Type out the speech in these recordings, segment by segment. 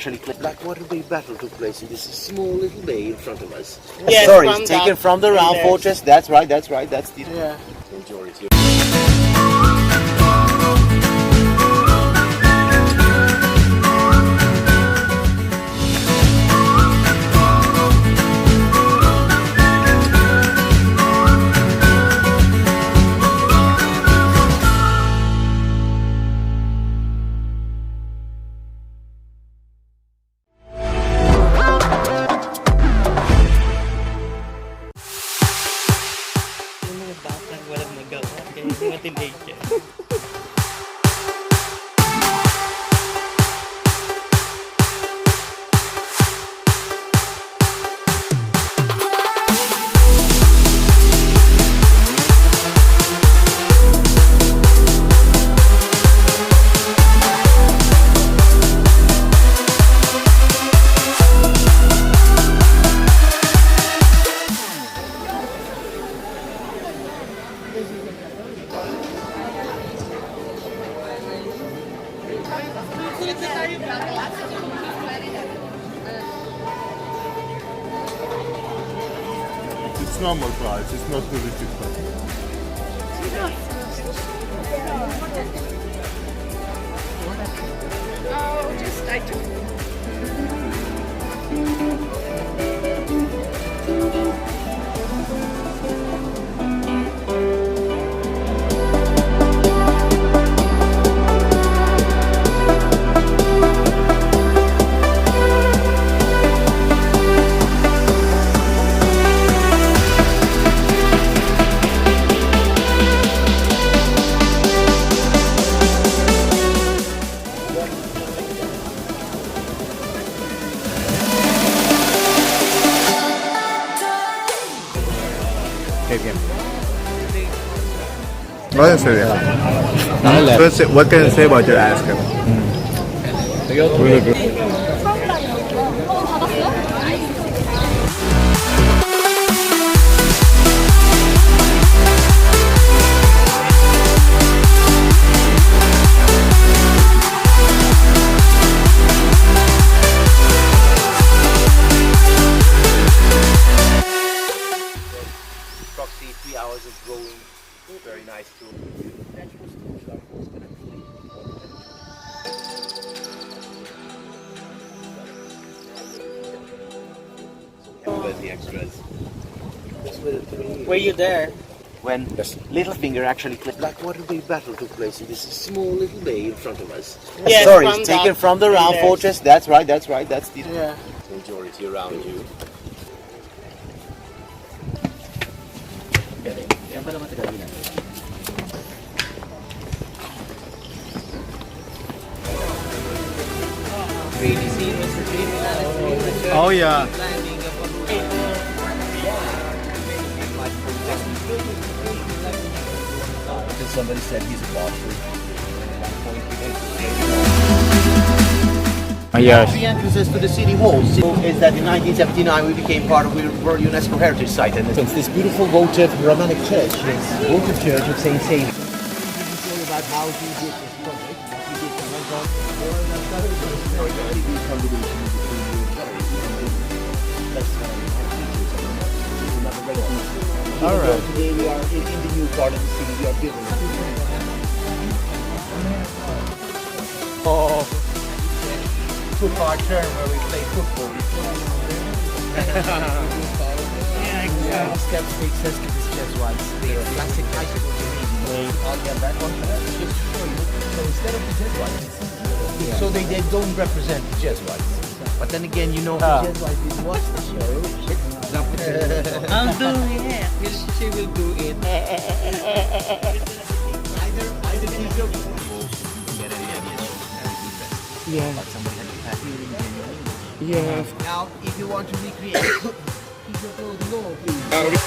actually Blackwater Bay battle took place in this small little bay in front of us. Yes, Sorry, it's taken from the round fortress. That's right, that's the majority. It's normal price, it's not touristic price. Oh, just I took. First, what can you say about your ice cream? Really good. Approximately 3 hours of rowing. Very nice too. The extras. Were you there? When Littlefinger actually Blackwater Bay battle took place in this small little bay in front of us. Yes, Sorry, it's taken from the round fortress. That's right, that's the majority around you. Oh yeah. Somebody said he's a bastard. Yes. The entrances to the city walls is that in 1979 we became part of World UNESCO Heritage Site, and it's this beautiful votive Romantic church. Yes, votive church of Saint Saviour. About how he did this project, what he did to went on. All right. Today we are in the new part of the city. We are building. Oh. Two-part turn where we play football. Yeah, exactly. Step 6 says this just once. The classic bicycle gymnasium. I'll get that one. Just to show you. So instead of the Jesuits, so they don't represent the Jesuits. But then again, you know, the Jesuits didn't watch the show. I'll do it. She will do it. Either these are Yeah. but somebody had to pass it. Yeah. Now, if you want to recreate, keep your clothing low, please.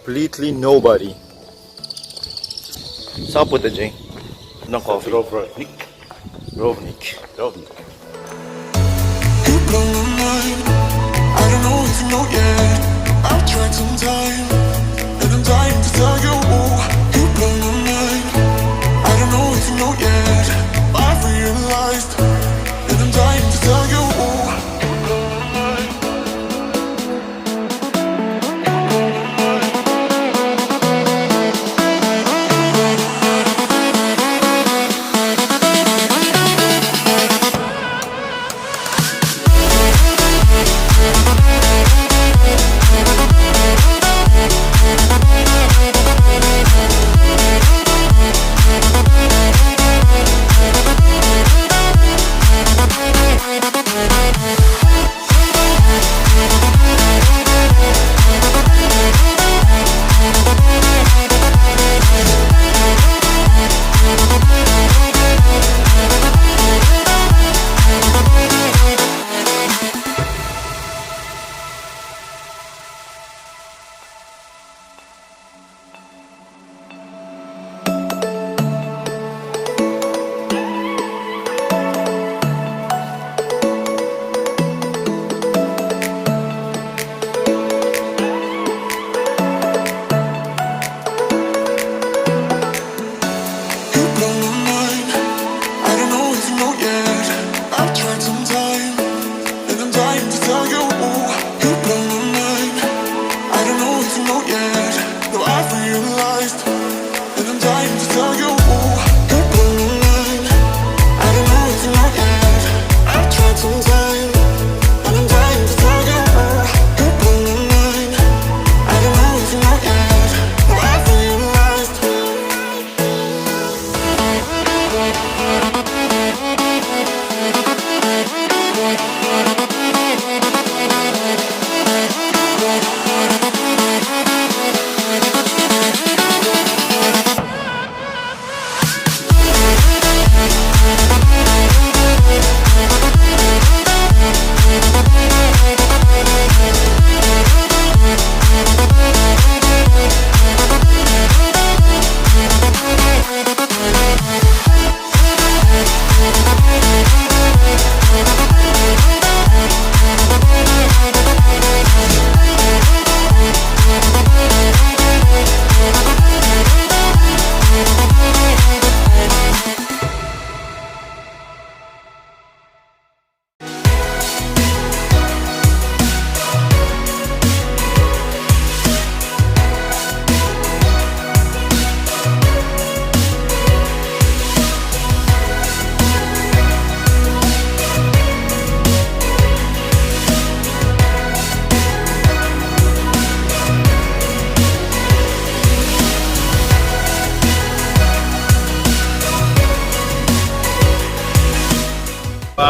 completely nobody. Saan punta, Jay? No coffee. Dubrovnik. Dubrovnik. You blow my mind. I don't know if you know yet. I've tried some time, and I'm dying to tell you. You blow my mind. I don't know if you know yet. I've realized, and I'm dying to tell you. You blow my mind.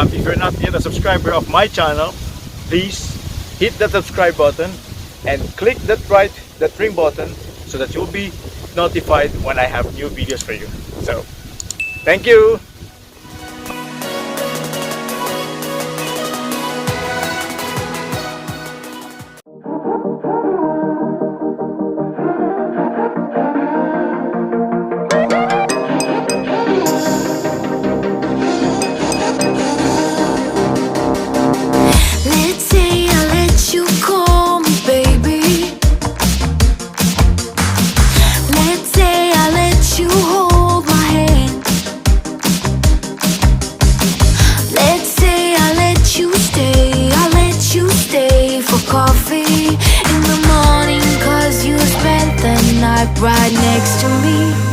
If you're not yet a subscriber of my channel, please hit that subscribe button and click that ring button so that you'll be notified when I have new videos for you. So, thank you! Coffee in the morning, 'cause you spent the night right next to me.